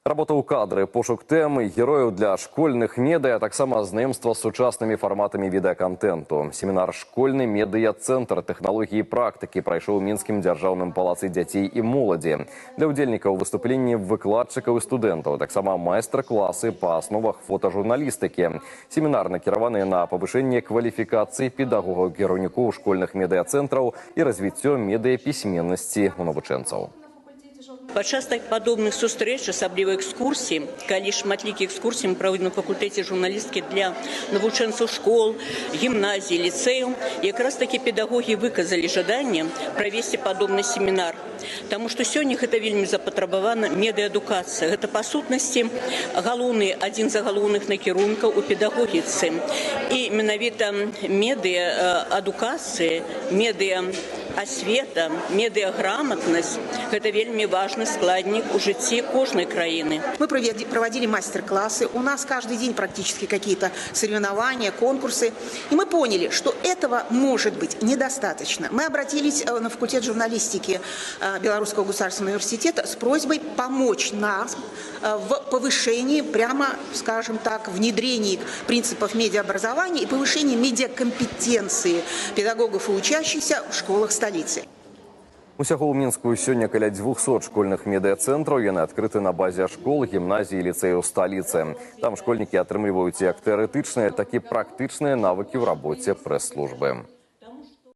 Работа ў кадры, пошук тэм і герояў для школьных медыа, а таксама знаёмства з сучаснымі фарматамі відэакантэнту. Семінар «Школьны медыа-цэнтр тэхналогіі і практыкі» прайшоў у Мінскім дзяржаўным палацы дзяцей і моладзі. Для ўдзельнікаў выступленні выкладчыкаў і студэнтаў, таксама майстар-класы па асновах фотажурналістыкі. Семінар накіраваны на павышэнне кваліфікацыі педагогаў-кіраўнікоў школьных медыа-цэнтраў і развіццё медыа-пісьменнасці у навучэнцаў. Падчас падобных сустрэч, асабліва экскурсій, калі шматлікія экскурсіі мы праводзім на факультэце журналістыкі для навучэнцаў школ, гімназій, ліцэяў, якраз такі педагогі выказалі жаданне правесці падобны семінар. Таму што сёння гэта вельмі запатрабавана медыаадукацыя. Гэта па сутнасці адзін з галоўных накірункаў у педагогіцы. І менавіта медыаадукацыя, медыаасвета, медыаграмотнасць – гэта вельмі важны складник у житті кожной краины. Мы проводили мастер-классы, у нас каждый день практически какие-то соревнования, конкурсы. И мы поняли, что этого может быть недостаточно. Мы обратились на факультет журналистики Белорусского государственного университета с просьбой помочь нам в повышении, прямо, скажем так, внедрении принципов медиаобразования и повышении медиакомпетенции педагогов и учащихся в школах столицы. Усяго ў Мінску сёння каля 200 школьных медыа-цэнтраў. Яны адкрыты на базе школ, гімназій і ліцэяў сталіцы. Там школьнікі атрымліваюць як тэарэтычныя, так і практычныя навыкі ў рабоце прэс-службы.